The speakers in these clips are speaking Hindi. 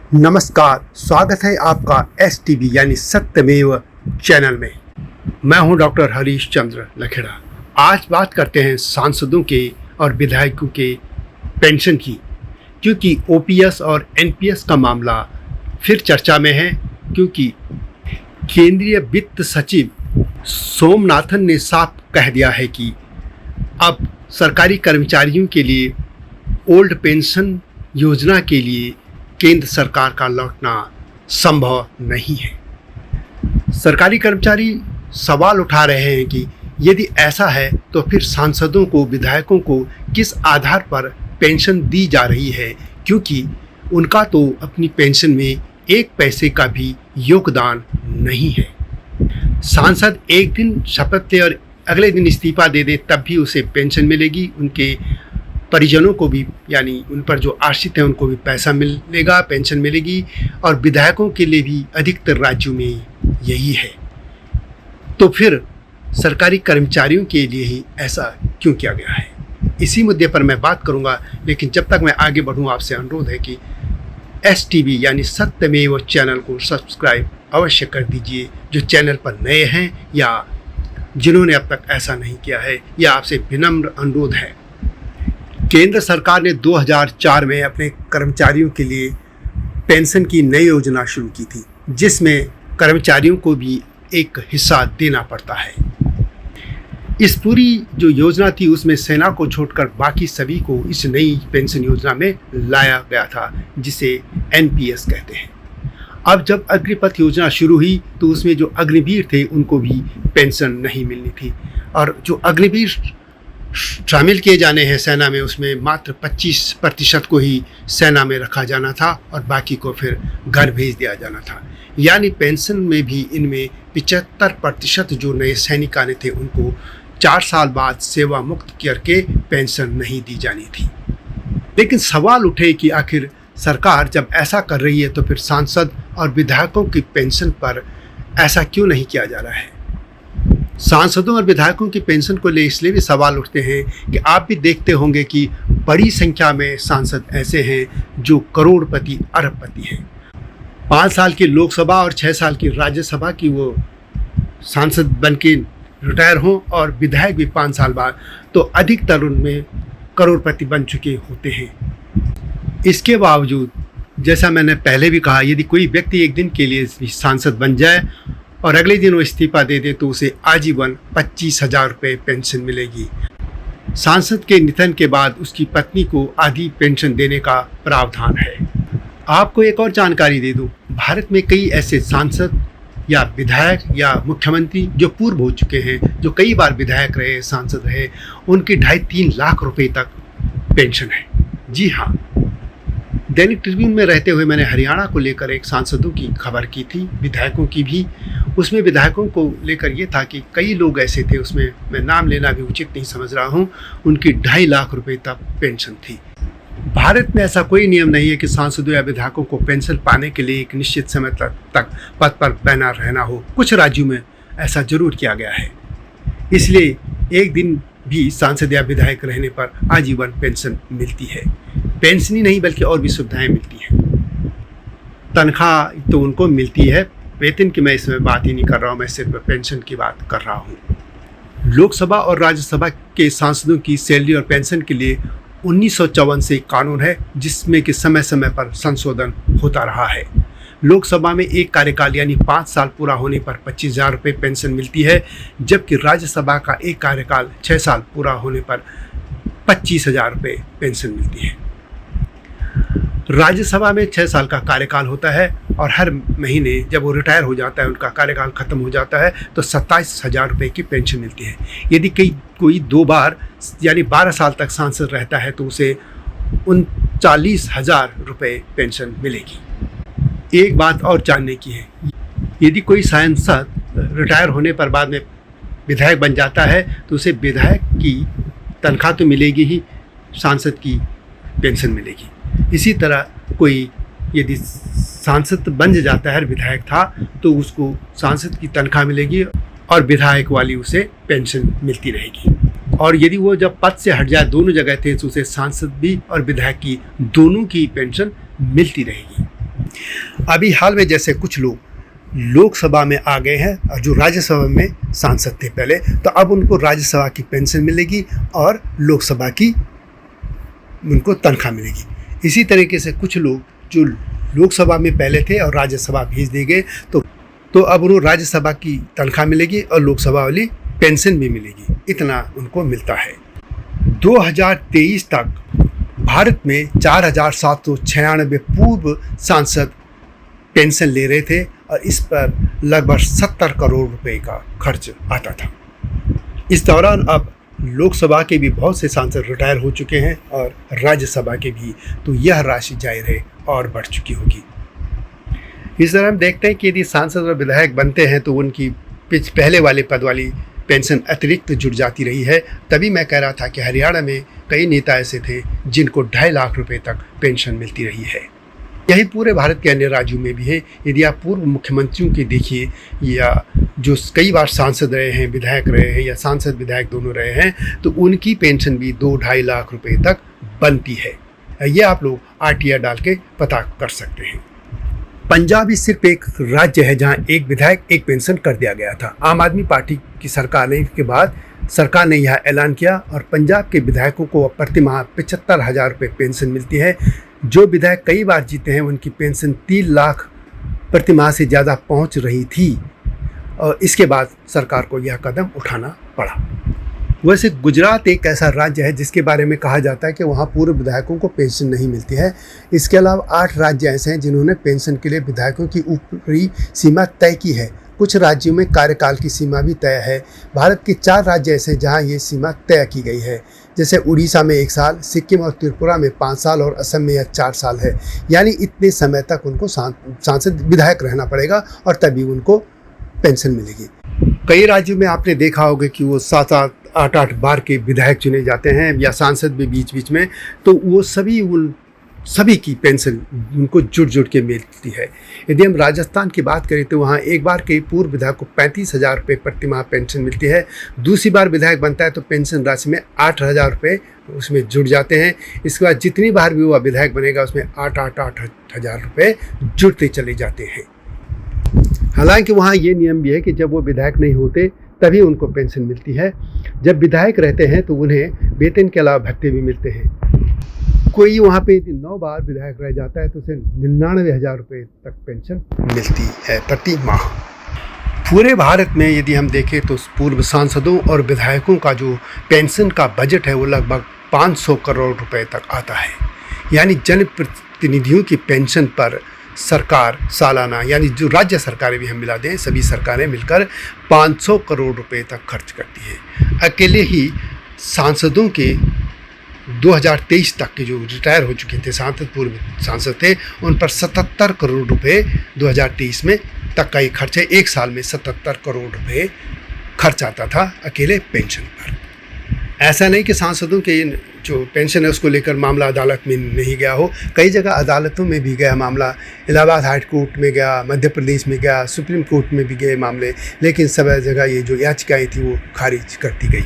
नमस्कार, स्वागत है आपका STV यानी सत्यमेव चैनल में। मैं हूं डॉक्टर हरीश चंद्र लखेड़ा। आज बात करते हैं सांसदों के और विधायकों के पेंशन की, क्योंकि OPS और NPS का मामला फिर चर्चा में है। क्योंकि केंद्रीय वित्त सचिव सोमनाथन ने साफ कह दिया है कि अब सरकारी कर्मचारियों के लिए ओल्ड पेंशन योजना के लिए केंद्र सरकार का लौटना संभव नहीं है। सरकारी कर्मचारी सवाल उठा रहे हैं कि यदि ऐसा है तो फिर सांसदों को, विधायकों को किस आधार पर पेंशन दी जा रही है, क्योंकि उनका तो अपनी पेंशन में एक पैसे का भी योगदान नहीं है। सांसद एक दिन शपथ ले और अगले दिन इस्तीफा दे दे तब भी उसे पेंशन मिलेगी। उनके परिजनों को भी, यानी उन पर जो आश्रित हैं उनको भी पैसा मिलेगा, पेंशन मिलेगी। और विधायकों के लिए भी अधिकतर राज्यों में यही है। तो फिर सरकारी कर्मचारियों के लिए ही ऐसा क्यों किया गया है, इसी मुद्दे पर मैं बात करूंगा। लेकिन जब तक मैं आगे बढ़ूं, आपसे अनुरोध है कि STV यानी सत्यमेव चैनल को सब्सक्राइब अवश्य कर दीजिए, जो चैनल पर नए हैं या जिन्होंने अब तक ऐसा नहीं किया है। यह आपसे विनम्र अनुरोध है। केंद्र सरकार ने 2004 में अपने कर्मचारियों के लिए पेंशन की नई योजना शुरू की थी, जिसमें कर्मचारियों को भी एक हिस्सा देना पड़ता है। इस पूरी जो योजना थी उसमें सेना को छोड़कर बाकी सभी को इस नई पेंशन योजना में लाया गया था, जिसे NPS कहते हैं। अब जब अग्निपथ योजना शुरू हुई तो उसमें जो अग्निवीर थे उनको भी पेंशन नहीं मिलनी थी। और जो अग्निवीर शामिल किए जाने हैं सेना में, उसमें मात्र 25% को ही सेना में रखा जाना था और बाकी को फिर घर भेज दिया जाना था। यानी पेंशन में भी इनमें 75% जो नए सैनिक आने थे उनको 4 साल बाद सेवा मुक्त करके पेंशन नहीं दी जानी थी। लेकिन सवाल उठे कि आखिर सरकार जब ऐसा कर रही है तो फिर सांसद और विधायकों की पेंशन पर ऐसा क्यों नहीं किया जा रहा है। सांसदों और विधायकों की पेंशन को ले इसलिए भी सवाल उठते हैं कि आप भी देखते होंगे कि बड़ी संख्या में सांसद ऐसे हैं जो करोड़पति, अरबपति हैं। 5 साल की लोकसभा और 6 साल की राज्यसभा की वो सांसद बन के रिटायर हों और विधायक भी 5 साल बाद, तो अधिकतर उनमें करोड़पति बन चुके होते हैं। इसके बावजूद, जैसा मैंने पहले भी कहा, यदि कोई व्यक्ति एक दिन के लिए सांसद बन जाए और अगले दिन वो इस्तीफा दे दे तो उसे आजीवन 25,000 रुपये पेंशन मिलेगी। सांसद के निधन के बाद उसकी पत्नी को आधी पेंशन देने का प्रावधान है। आपको एक और जानकारी दे दूं, भारत में कई ऐसे सांसद या विधायक या मुख्यमंत्री जो पूर्व हो चुके हैं, जो कई बार विधायक रहे, सांसद रहे, उनकी 2.5-3 लाख रुपए तक पेंशन है। जी हाँ, दैनिक ट्रिब्यून में रहते हुए मैंने हरियाणा को लेकर एक सांसदों की खबर की थी, विधायकों की भी। उसमें विधायकों को लेकर ये था कि कई लोग ऐसे थे, उसमें मैं नाम लेना भी उचित नहीं समझ रहा हूँ, उनकी 2.5 लाख रुपए तक पेंशन थी। भारत में ऐसा कोई नियम नहीं है कि सांसदों या विधायकों को पेंशन पाने के लिए एक निश्चित समय तक पद पर बना रहना हो। कुछ राज्यों में ऐसा जरूर किया गया है। इसलिए एक दिन भी सांसद या विधायक रहने पर आजीवन पेंशन मिलती है। पेंशन ही नहीं बल्कि और भी सुविधाएं मिलती हैं। तनख्वाह तो उनको मिलती है, वेतन की मैं इसमें बात ही नहीं कर रहा हूँ, मैं सिर्फ पेंशन की बात कर रहा हूँ। लोकसभा और राज्यसभा के सांसदों की सैलरी और पेंशन के लिए 1954 से कानून है, जिसमें कि समय समय पर संशोधन होता रहा है। लोकसभा में एक कार्यकाल यानी 5 साल पूरा होने पर 25,000 रुपये पेंशन मिलती है, जबकि राज्यसभा का एक कार्यकाल 6 साल पूरा होने पर 25,000 रुपये पेंशन मिलती है। राज्यसभा में 6 साल का कार्यकाल होता है और हर महीने जब वो रिटायर हो जाता है, उनका कार्यकाल खत्म हो जाता है, तो 27,000 रुपये की पेंशन मिलती है। यदि कोई 2 बार यानी 12 साल तक सांसद रहता है तो उसे 39,000 रुपये पेंशन मिलेगी। एक बात और जानने की है, यदि कोई सांसद रिटायर होने पर बाद में विधायक बन जाता है तो उसे विधायक की तनख्वाह तो मिलेगी ही, सांसद की पेंशन मिलेगी। इसी तरह कोई यदि सांसद बन जाता है, विधायक था, तो उसको सांसद की तनख्वाह मिलेगी और विधायक वाली उसे पेंशन मिलती रहेगी। और यदि वो जब पद से हट जाए, दोनों जगह थे, तो उसे सांसद भी और विधायक की दोनों की पेंशन मिलती रहेगी। अभी हाल में जैसे कुछ लोग लोकसभा में आ गए हैं और जो राज्यसभा में सांसद थे पहले, तो अब उनको राज्यसभा की पेंशन मिलेगी और लोकसभा की उनको तनख्वाह मिलेगी। इसी तरीके से कुछ लोग जो लोकसभा में पहले थे और राज्यसभा भेज दिए गए, तो अब उनको राज्यसभा की तनख्वाह मिलेगी और लोकसभा वाली पेंशन भी मिलेगी। इतना उनको मिलता है। 2023 तक भारत में 4,796 पूर्व सांसद पेंशन ले रहे थे और इस पर लगभग 70 करोड़ रुपए का खर्च आता था। इस दौरान अब लोकसभा के भी बहुत से सांसद रिटायर हो चुके हैं और राज्यसभा के भी, तो यह राशि जाहिर है और बढ़ चुकी होगी। इस तरह हम देखते हैं कि यदि सांसद और विधायक बनते हैं तो उनकी पहले वाले पद वाली पेंशन अतिरिक्त जुड़ जाती रही है। तभी मैं कह रहा था कि हरियाणा में कई नेता ऐसे थे जिनको 2.5 लाख रुपए तक पेंशन मिलती रही है। यही पूरे भारत के अन्य राज्यों में भी है। यदि आप पूर्व मुख्यमंत्रियों के देखिए या जो कई बार सांसद रहे हैं, विधायक रहे हैं या सांसद विधायक दोनों रहे हैं, तो उनकी पेंशन भी 2-2.5 लाख रुपए तक बनती है। ये आप लोग RTR डाल के पता कर सकते हैं। पंजाब ही सिर्फ एक राज्य है जहां एक विधायक एक पेंशन कर दिया गया था। आम आदमी पार्टी की सरकार ने के बाद सरकार ने यह ऐलान किया और पंजाब के विधायकों को प्रति माह 75,000 रुपये पेंशन मिलती है। जो विधायक कई बार जीते हैं उनकी पेंशन 3 लाख प्रति माह से ज़्यादा पहुंच रही थी और इसके बाद सरकार को यह कदम उठाना पड़ा। वैसे गुजरात एक ऐसा राज्य है जिसके बारे में कहा जाता है कि वहाँ पूर्व विधायकों को पेंशन नहीं मिलती है। इसके अलावा 8 राज्य ऐसे हैं जिन्होंने पेंशन के लिए विधायकों की ऊपरी सीमा तय की है। कुछ राज्यों में कार्यकाल की सीमा भी तय है। भारत के 4 राज्य ऐसे हैं जहाँ ये सीमा तय की गई है, जैसे उड़ीसा में 1 साल, सिक्किम और त्रिपुरा में 5 साल और असम में यह 4 साल है। यानी इतने समय तक उनको सांसद विधायक रहना पड़ेगा और तभी उनको पेंशन मिलेगी। कई राज्यों में आपने देखा होगा कि वो 7-7, 8-8 बार के विधायक चुने जाते हैं या सांसद भी बीच बीच में, तो वो सभी की पेंशन उनको जुड़ के मिलती है। यदि हम राजस्थान की बात करें तो वहाँ एक बार के पूर्व विधायक को 35,000 रुपये प्रति माह पेंशन मिलती है। दूसरी बार विधायक बनता है तो पेंशन राशि में 8,000 रुपये उसमें जुड़ जाते हैं। इसके बाद जितनी बार भी वह विधायक बनेगा उसमें 8,000 रुपये जुड़ते चले जाते हैं। हालांकि वहाँ ये नियम भी है कि जब वो विधायक नहीं होते तभी उनको पेंशन मिलती है। जब विधायक रहते हैं तो उन्हें वेतन के अलावा भत्ते भी मिलते हैं। कोई वहाँ पे 9 बार विधायक रह जाता है तो उसे 99,000 रुपये तक पेंशन मिलती है प्रति माह। पूरे भारत में यदि हम देखें तो पूर्व सांसदों और विधायकों का जो पेंशन का बजट है वो लगभग 500 करोड़ रुपए तक आता है। यानी जनप्रतिनिधियों की पेंशन पर सरकार सालाना, यानी जो राज्य सरकारें भी हम मिला दें, सभी सरकारें मिलकर 500 करोड़ रुपए तक खर्च करती है। अकेले ही सांसदों के 2023 तक के जो रिटायर हो चुके थे सांसद, पूर्व सांसद थे, उन पर 77 करोड़ रुपए 2023 में तक का ही खर्च है। 1 साल में 77 करोड़ रुपए खर्च आता था अकेले पेंशन पर। ऐसा नहीं कि सांसदों के जो पेंशन है उसको लेकर मामला अदालत में नहीं गया हो। कई जगह अदालतों में भी गया मामला, इलाहाबाद हाई कोर्ट में गया, मध्य प्रदेश में गया, सुप्रीम कोर्ट में भी गए मामले, लेकिन सब जगह ये जो याचिकाएँ थी वो खारिज कर दी गई।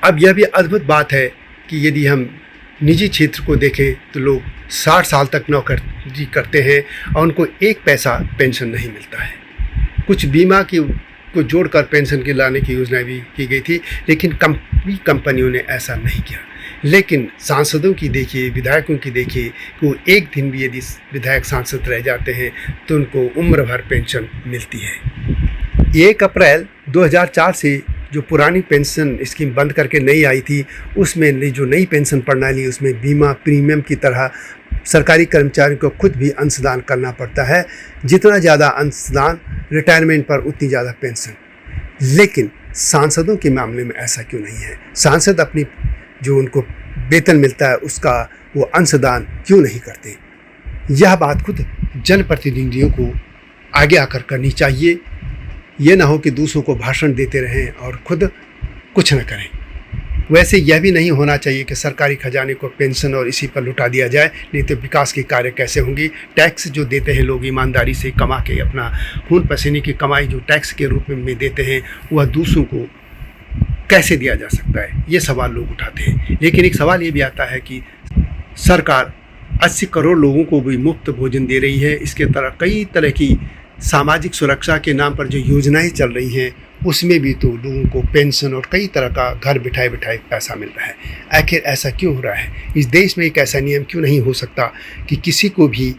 अब यह भी अद्भुत बात है कि यदि हम निजी क्षेत्र को देखें तो लोग 60 साल तक नौकरी करते हैं और उनको 1 पैसा पेंशन नहीं मिलता है। कुछ बीमा को जोड़कर पेंशन के लाने की योजना भी की गई थी, लेकिन कंपनियों ने ऐसा नहीं किया। लेकिन सांसदों की देखिए, विधायकों की देखिए कि वो एक दिन भी यदि विधायक सांसद रह जाते हैं तो उनको उम्र भर पेंशन मिलती है। 1 अप्रैल 2004 से जो पुरानी पेंशन स्कीम बंद करके नई आई थी, उसमें जो नई पेंशन प्रणाली, उसमें बीमा प्रीमियम की तरह सरकारी कर्मचारियों को खुद भी अंशदान करना पड़ता है। जितना ज़्यादा अंशदान रिटायरमेंट पर उतनी ज़्यादा पेंशन। लेकिन सांसदों के मामले में ऐसा क्यों नहीं है? सांसद अपनी जो उनको वेतन मिलता है उसका वो अंशदान क्यों नहीं करते? यह बात खुद जनप्रतिनिधियों को आगे आकर करनी चाहिए। ये ना हो कि दूसरों को भाषण देते रहें और खुद कुछ न करें। वैसे यह भी नहीं होना चाहिए कि सरकारी खजाने को पेंशन और इसी पर लुटा दिया जाए, नहीं तो विकास के कार्य कैसे होंगी? टैक्स जो देते हैं लोग ईमानदारी से कमा के, अपना खून पसीने की कमाई जो टैक्स के रूप में देते हैं, वह दूसरों को कैसे दिया जा सकता है? ये सवाल लोग उठाते हैं। लेकिन एक सवाल ये भी आता है कि सरकार 80 करोड़ लोगों को भी मुफ्त भोजन दे रही है। इसके तरह कई तरह की सामाजिक सुरक्षा के नाम पर जो योजनाएं चल रही हैं उसमें भी तो लोगों को पेंशन और कई तरह का घर बिठाए बिठाए पैसा मिल रहा है। आखिर ऐसा क्यों हो रहा है? इस देश में एक ऐसा नियम क्यों नहीं हो सकता कि किसी को भी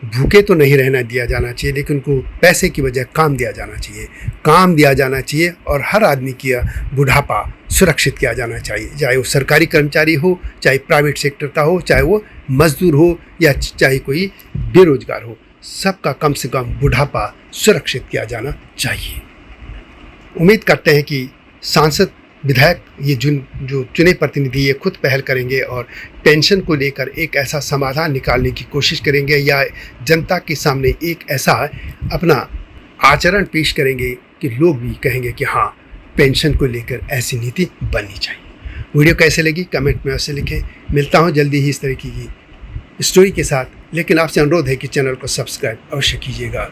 भूखे तो नहीं रहना दिया जाना चाहिए, लेकिन उनको पैसे की बजाय काम दिया जाना चाहिए। काम दिया जाना चाहिए और हर आदमी की बुढ़ापा सुरक्षित किया जाना चाहिए, चाहे वो सरकारी कर्मचारी हो, चाहे प्राइवेट सेक्टर का हो, चाहे वो मजदूर हो या चाहे कोई बेरोजगार हो, सबका कम से कम बुढ़ापा सुरक्षित किया जाना चाहिए। उम्मीद करते हैं कि सांसद विधायक ये जो चुने प्रतिनिधि ये खुद पहल करेंगे और पेंशन को लेकर एक ऐसा समाधान निकालने की कोशिश करेंगे या जनता के सामने एक ऐसा अपना आचरण पेश करेंगे कि लोग भी कहेंगे कि हाँ, पेंशन को लेकर ऐसी नीति बननी चाहिए। वीडियो कैसे लगी कमेंट में अवश्य लिखें। मिलता हूँ जल्दी ही इस तरह की स्टोरी के साथ, लेकिन आपसे अनुरोध है कि चैनल को सब्सक्राइब अवश्य कीजिएगा।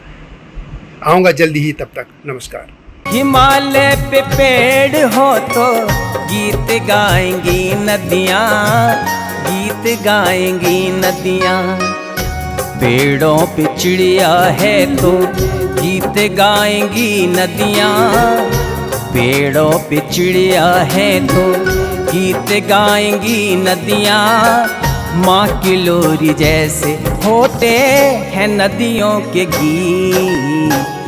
आऊँगा जल्दी ही, तब तक नमस्कार। हिमालय पे पेड़ हो तो गीत गाएंगी नदियाँ, गीत गाएंगी नदियाँ। पेड़ों पे चिड़िया है तो गीत गाएंगी नदियाँ, पेड़ों पे चिड़िया है तो गीत गाएंगी नदियाँ। माँ की लोरी जैसे होते हैं नदियों के गीत।